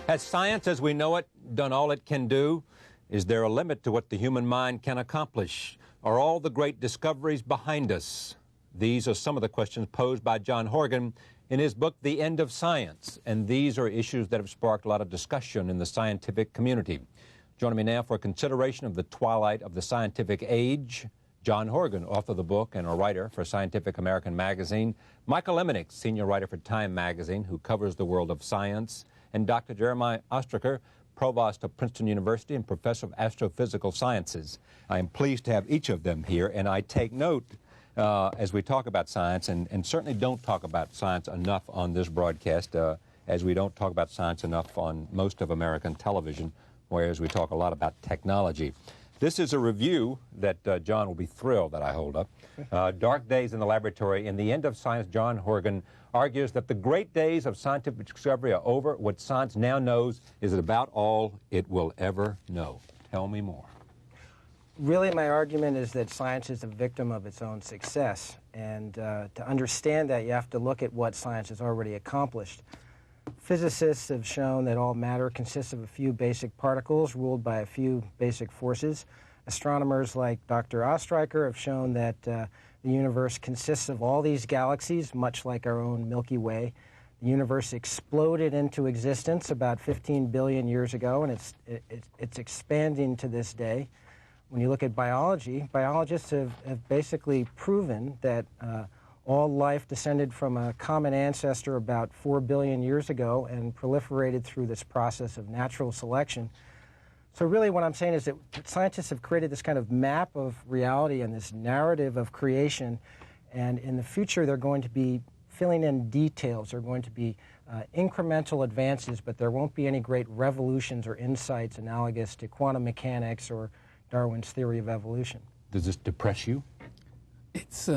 Has science as we know it done all it can do? Is there a limit to what the human mind can accomplish? Are all the great discoveries behind us? These are some of the questions posed by John Horgan in his book, The End of Science. And these are issues that have sparked a lot of discussion in the scientific community. Joining me now for a consideration of the twilight of the scientific age, John Horgan, author of the book and a writer for Scientific American magazine, Michael Emenich, senior writer for Time magazine, who covers the world of science, and Dr. Jeremiah Ostriker, provost of Princeton University and professor of astrophysical sciences. I am pleased to have each of them here, and I take note as we talk about science, and certainly don't talk about science enough on this broadcast, as we don't talk about science enough on most of American television, whereas we talk a lot about technology. This is a review that John will be thrilled that I hold up. Dark Days in the Laboratory. In The End of Science, John Horgan argues that the great days of scientific discovery are over. What science now knows is about all it will ever know. Tell me more. Really, my argument is that science is a victim of its own success. And to understand that, you have to look at what science has already accomplished. Physicists have shown that all matter consists of a few basic particles ruled by a few basic forces. Astronomers like Dr. Ostriker have shown that the universe consists of all these galaxies, much like our own Milky Way. The universe exploded into existence about 15 billion years ago, and it's expanding to this day. When you look at biology, biologists have basically proven that all life descended from a common ancestor about 4 billion years ago and proliferated through this process of natural selection. So really what I'm saying is that scientists have created this kind of map of reality and this narrative of creation, and in the future they're going to be filling in details. They're going to be incremental advances, but there won't be any great revolutions or insights analogous to quantum mechanics or Darwin's theory of evolution. Does this depress you? It's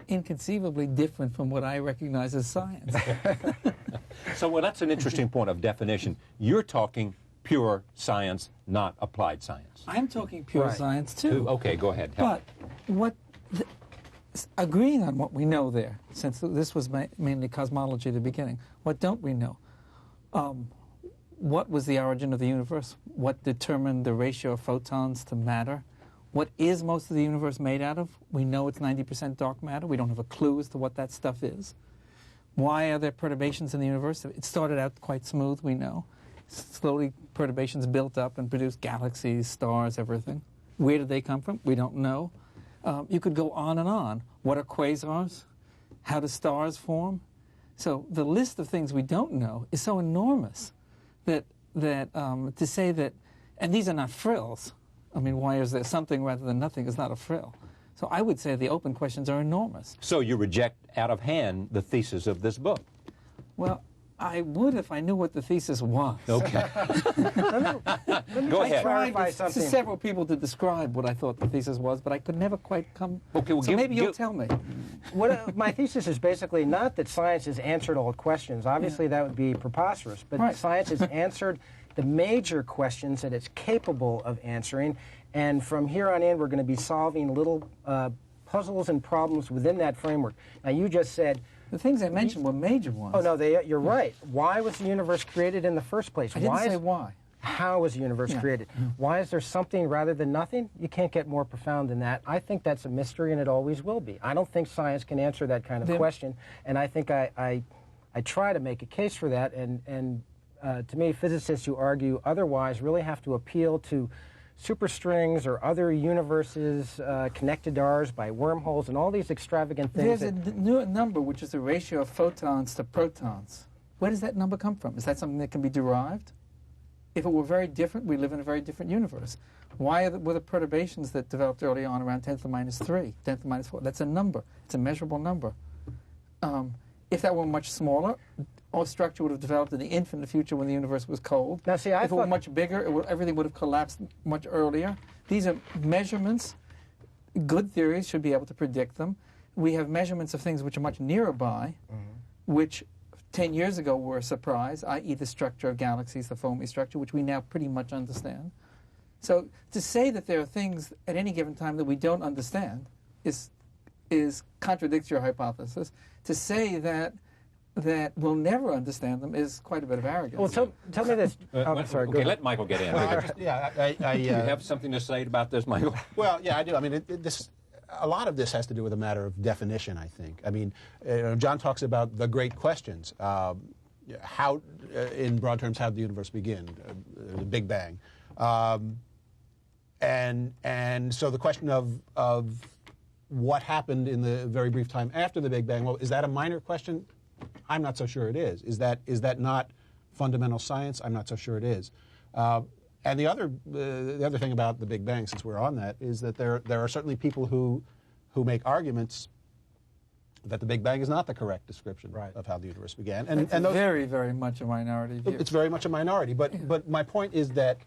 inconceivably different from what I recognize as science. So, well, that's an interesting point of definition. You're talking pure science, not applied science. I'm talking pure science, too. Okay, go ahead. But agreeing on what we know there, since this was mainly cosmology at the beginning, what don't we know? What was the origin of the universe? What determined the ratio of photons to matter? What is most of the universe made out of? We know it's 90% dark matter. We don't have a clue as to what that stuff is. Why are there perturbations in the universe? It started out quite smooth, we know. Slowly, perturbations built up and produced galaxies, stars, everything. Where did they come from? We don't know. You could go on and on. What are quasars? How do stars form? So the list of things we don't know is so enormous that to say that, and these are not frills. I mean, why is there something rather than nothing is not a frill. So I would say the open questions are enormous. So you reject out of hand the thesis of this book? Well, I would if I knew what the thesis was. Okay. Go ahead. I tried to several people to describe what I thought the thesis was, but I could never quite come. Okay, well, so maybe you'll tell me. My thesis is basically not that science has answered all questions. Obviously, that would be preposterous. But science has answered the major questions that it's capable of answering. And from here on in, we're going to be solving little puzzles and problems within that framework. Now, you just said... The things I mentioned were major ones. Oh, no, you're right. Why was the universe created in the first place? I didn't say why. How was the universe created? Why is there something rather than nothing? You can't get more profound than that. I think that's a mystery, and it always will be. I don't think science can answer that kind of question, and I think I try to make a case for that, and to me, physicists who argue otherwise really have to appeal to superstrings or other universes connected to ours by wormholes and all these extravagant things. There's a new number, which is the ratio of photons to protons. Where does that number come from? Is that something that can be derived? If it were very different, we live in a very different universe. Why were the perturbations that developed early on around 10 to the minus 3, 10 to the minus 4? That's a number. It's a measurable number. If that were much smaller, all structure would have developed in the infinite future when the universe was cold. Now, see, if it were much bigger, everything would have collapsed much earlier. These are measurements. Good theories should be able to predict them. We have measurements of things which are much nearer by, which 10 years ago were a surprise, i.e. the structure of galaxies, the foamy structure, which we now pretty much understand. So to say that there are things at any given time that we don't understand contradicts your hypothesis. To say that that we'll never understand them is quite a bit of arrogance. Well, tell me this. Sorry, go okay, ahead. let Michael get in. Do you have something to say about this, Michael? Well, yeah, I do. I mean, a lot of this has to do with a matter of definition, I think. I mean, John talks about the great questions. How, in broad terms, how did the universe begin? The Big Bang. And so the question of what happened in the very brief time after the Big Bang, well, is that a minor question? I'm not so sure it is. Is that not fundamental science? I'm not so sure it is. And the other thing about the Big Bang, since we're on that, is that there are certainly people who make arguments that the Big Bang is not the correct description of how the universe began. And those, very, very much a minority view. it's very much a minority. But my point is that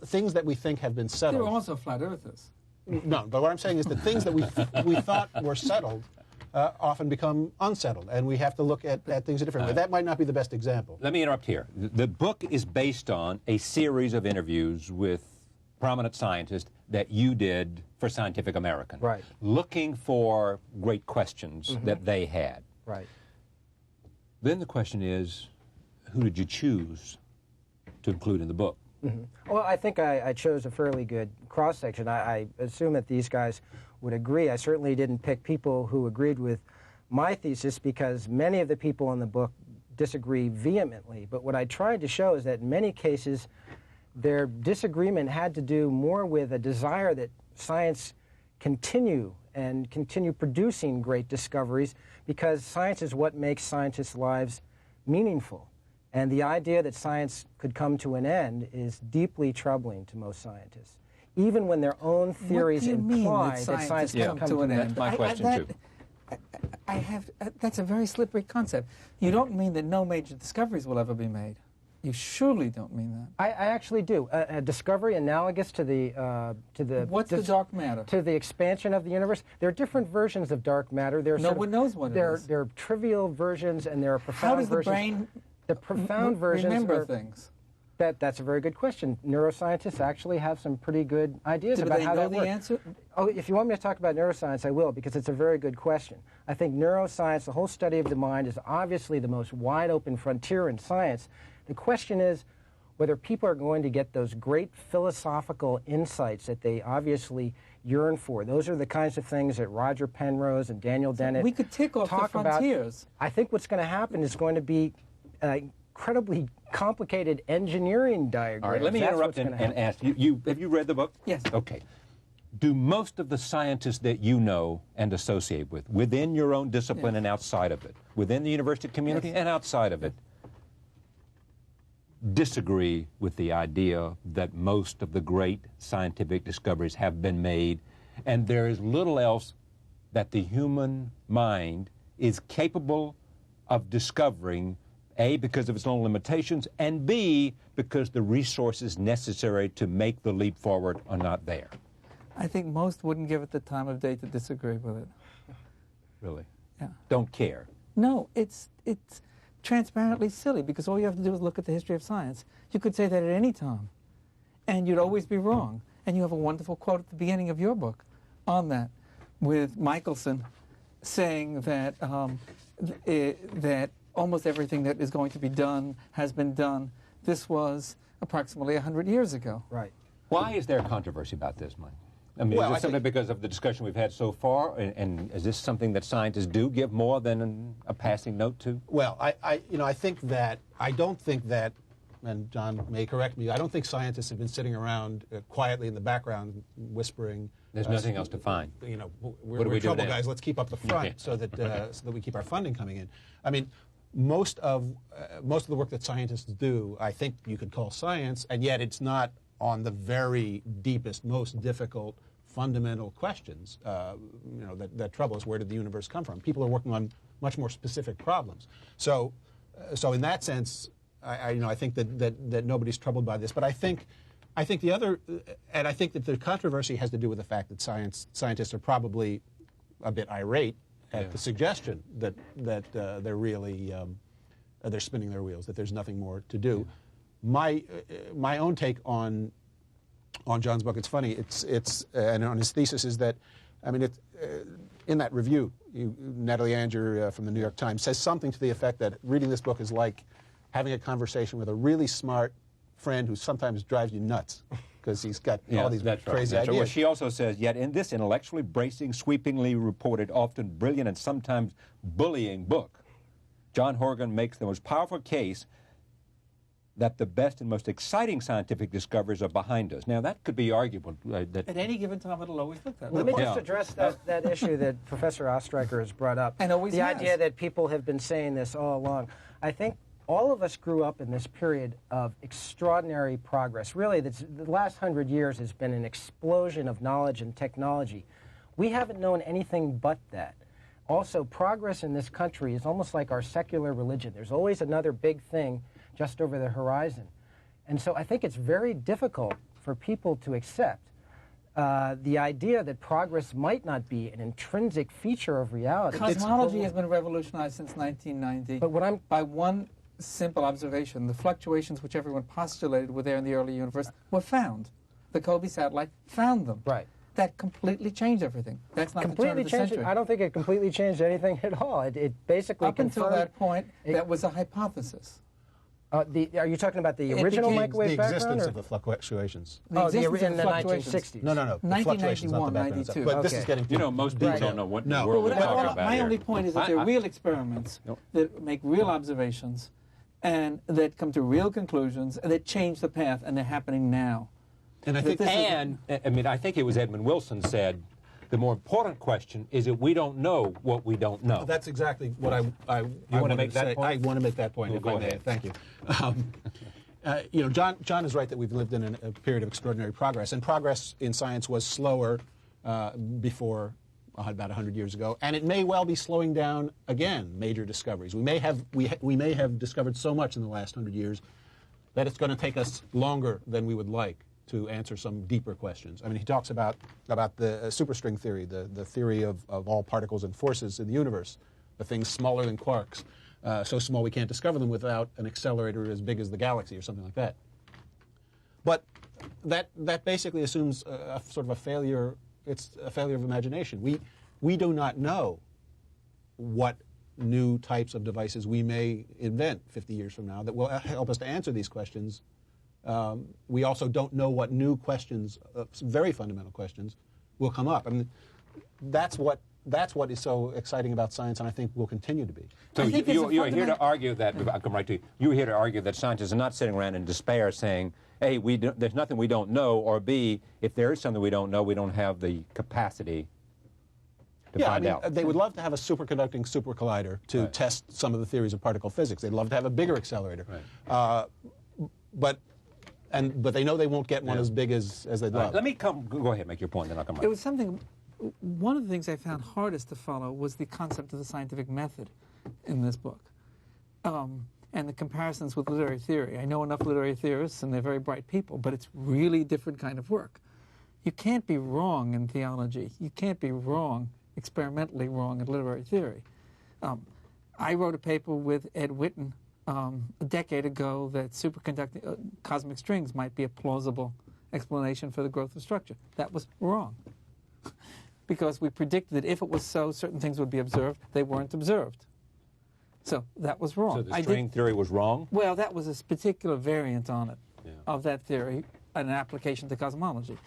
things that we think have been settled. There are also flat earthers. No, but what I'm saying is that things that we thought were settled often become unsettled, and we have to look at things a different way. That might not be the best example. Let me interrupt here. The book is based on a series of interviews with prominent scientists that you did for Scientific American. Right. Looking for great questions that they had. Right. Then the question is, who did you choose to include in the book? Well, I think I chose a fairly good cross-section. I assume that these guys would agree. I certainly didn't pick people who agreed with my thesis because many of the people in the book disagree vehemently. But what I tried to show is that in many cases, their disagreement had to do more with a desire that science continue producing great discoveries because science is what makes scientists' lives meaningful. And the idea that science could come to an end is deeply troubling to most scientists, even when their own theories imply that science can come to an end. That's my question, too. That's a very slippery concept. You don't mean that no major discoveries will ever be made. You surely don't mean that. I actually do. A discovery analogous to the What's the dark matter? To the expansion of the universe. There are different versions of dark matter. No one knows what it is. There are trivial versions and there are profound How does the versions. brain The profound versions remember things? That's a very good question. Neuroscientists actually have some pretty good ideas Do about they how know that the works. answer? Oh, if you want me to talk about neuroscience, I will, because it's a very good question. I think neuroscience, the whole study of the mind, is obviously the most wide-open frontier in science. The question is whether people are going to get those great philosophical insights that they obviously yearn for. Those are the kinds of things that Roger Penrose and Daniel Dennett We could tick off the talk about. frontiers. I think what's going to happen is going to be incredibly complicated engineering diagrams. All right, let me That's interrupt what's and gonna happen. ask you, have you read the book? Yes. Okay. Do most of the scientists that you know and associate with, within your own discipline and outside of it, within the university community and outside of it, disagree with the idea that most of the great scientific discoveries have been made and there is little else that the human mind is capable of discovering, A, because of its own limitations, and B, because the resources necessary to make the leap forward are not there? I think most wouldn't give it the time of day to disagree with it. Really? Yeah. Don't care. No, it's transparently silly because all you have to do is look at the history of science. You could say that at any time, and you'd always be wrong. And you have a wonderful quote at the beginning of your book on that, with Michelson saying that that almost everything that is going to be done has been done. This was approximately 100 years ago. Right. Why is there controversy about this, Mike? I mean, Well, is this simply because of the discussion we've had so far, and is this something that scientists do give more than a passing note to? Well, I don't think that, and John may correct me, I don't think scientists have been sitting around quietly in the background whispering. There's nothing else to find. You know, What we're do we in do trouble, now? guys. Let's keep up the front Okay. so that we keep our funding coming in. I mean, most of the work that scientists do, I think you could call science, and yet it's not on the very deepest, most difficult, fundamental questions. That trouble us. Where did the universe come from? People are working on much more specific problems. So in that sense, I think that nobody's troubled by this. But I think the other, and I think that the controversy has to do with the fact that scientists are probably a bit irate at the suggestion that they're really they're spinning their wheels, that there's nothing more to do. My own take on John's book, it's funny, it's and on his thesis is that, I mean, in that review, Natalie Anger from the New York Times says something to the effect that reading this book is like having a conversation with a really smart friend who sometimes drives you nuts because he's got all these crazy ideas. Well, she also says, yet in this intellectually bracing, sweepingly reported, often brilliant and sometimes bullying book, John Horgan makes the most powerful case that the best and most exciting scientific discoveries are behind us. Now, that could be arguable. That At any given time, it'll always look that way. Let me just address that issue that Professor Ostreicher has brought up. And always the has. idea that people have been saying this all along. I think all of us grew up in this period of extraordinary progress. Really, the last 100 years has been an explosion of knowledge and technology. We haven't known anything but that. Also, progress in this country is almost like our secular religion. There's always another big thing just over the horizon. And so I think it's very difficult for people to accept the idea that progress might not be an intrinsic feature of reality. Cosmology has been revolutionized since 1990 But by one simple observation. The fluctuations which everyone postulated were there in the early universe were found. The Kobe satellite found them. Right. That completely changed everything. That's not completely the turn of the changed century. it. I don't think it completely changed anything at all. It basically Up until confirmed that point, that was a hypothesis. are you talking about the original became microwave the background? existence or- of the fluctuations. Oh, existence of in the fluctuations. 1960s. No, the fluctuations, not the 1991, background stuff. 92. But this Okay. is getting You know, most people Right. don't know what No. world Well, we're talking about my here. only point is that there are real experiments that make real observations and that come to real conclusions and that change the path, and they're happening now. And I think And, I mean, I think it was Edmund Wilson said, the more important question is that we don't know what we don't know. that's exactly what I wanna wanted make to that say. point? I want to make that point. Well, if go I may. ahead. Thank you. You know, John is right that we've lived in a period of extraordinary progress, and progress in science was slower before about 100 years ago, and it may well be slowing down again. Major discoveries. We may have discovered so much in the last 100 years that it's going to take us longer than we would like to answer some deeper questions. I mean, he talks about the superstring theory, the theory of all particles and forces in the universe, the things smaller than quarks, so small we can't discover them without an accelerator as big as the galaxy or something like that. But that basically assumes a sort of a failure. It's a failure of imagination. We do not know what new types of devices we may invent 50 years from now that will help us to answer these questions. We also don't know what new questions, very fundamental questions, will come up. I mean, that's what is so exciting about science, and I think will continue to be. So I think you're it's a here to argue that, I'll come right to you, you're here to argue that scientists are not sitting around in despair saying, A, there's nothing we don't know, or B, if there is something we don't know, we don't have the capacity to find out. They would love to have a superconducting super collider to test some of the theories of particle physics. They'd love to have a bigger accelerator. Right. But they know they won't get one as big as they'd love. Let me go ahead, make your point, then I'll come right. It was something, one of the things I found hardest to follow was the concept of the scientific method in this book, and the comparisons with literary theory. I know enough literary theorists, and they're very bright people, but it's really different kind of work. You can't be wrong in theology. You can't be wrong, experimentally wrong in literary theory. I wrote a paper with Ed Witten a decade ago that superconducting cosmic strings might be a plausible explanation for the growth of structure. That was wrong. Because we predicted that if it was so, certain things would be observed. They weren't observed. So that was wrong. So the string theory was wrong? Well, that was a particular variant on it, of that theory, an application to cosmology.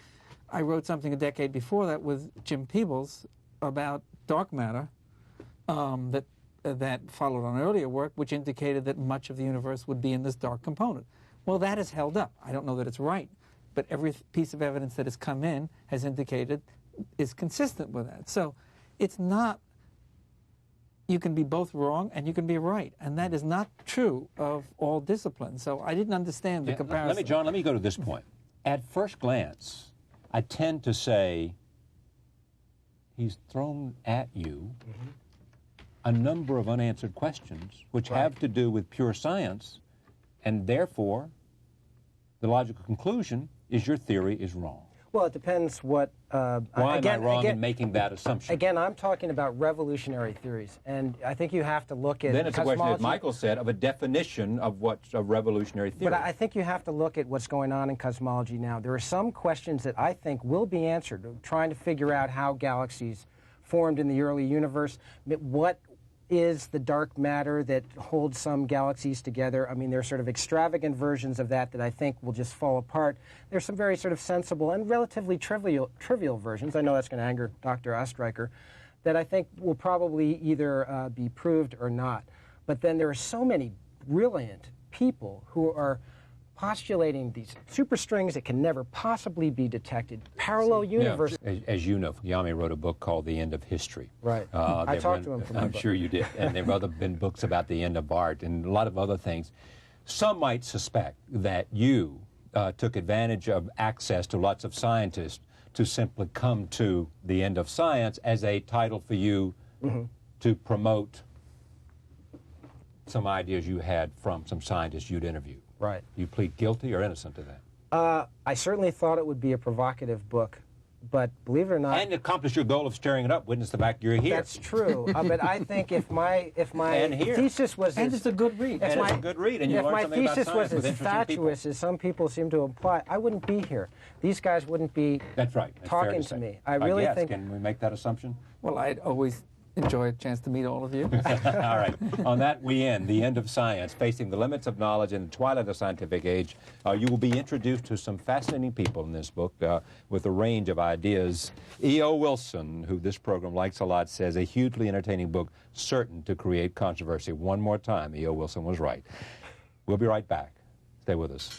I wrote something a decade before that with Jim Peebles about dark matter that followed on earlier work, which indicated that much of the universe would be in this dark component. Well, that has held up. I don't know that it's right, but every piece of evidence that has come in has indicated is consistent with that. So it's not, you can be both wrong and you can be right, and that is not true of all disciplines. So I didn't understand the comparison. John, let me go to this point. At first glance, I tend to say he's thrown at you a number of unanswered questions which have to do with pure science, and therefore the logical conclusion is your theory is wrong. Well, it depends what... Why am I wrong in making that assumption? Again, I'm talking about revolutionary theories, and I think you have to look at Then it's a question, as cosmology. Michael said, of a definition of what's a revolutionary theory. But I think you have to look at what's going on in cosmology now. There are some questions that I think will be answered, trying to figure out how galaxies formed in the early universe. What is the dark matter that holds some galaxies together? I mean, there are sort of extravagant versions of that I think will just fall apart. There's some very sort of sensible and relatively trivial versions. I know that's going to anger Dr. Ostreicher, that I think will probably either be proved or not. But then there are so many brilliant people who are postulating these superstrings that can never possibly be detected, parallel universe. Yeah. As you know, Fukuyama wrote a book called The End of History. Right. I talked to him for my I'm book. sure you did. And there have been books about the end of art and a lot of other things. Some might suspect that you took advantage of access to lots of scientists to simply come to the end of science as a title for you to promote some ideas you had from some scientists you'd interviewed. Right. You plead guilty or innocent to that? I certainly thought it would be a provocative book, but believe it or not, And accomplish your goal of stirring it up, witness the fact you're here. that's true. But I think if my And here. thesis was And as, it's a good read. And it's a good read, and you if learn my something about thesis science was with as interesting people. fatuous as some people seem to imply, I wouldn't be here. These guys wouldn't be That's right. That's fair talking say. to me. I really guess. think. Can we make that assumption? Well, I'd always enjoy a chance to meet all of you. All right. On that, we end the end of science, facing the limits of knowledge in the twilight of the scientific age. You will be introduced to some fascinating people in this book with a range of ideas. E.O. Wilson, who this program likes a lot, says a hugely entertaining book, certain to create controversy. One more time, E.O. Wilson was right. We'll be right back. Stay with us.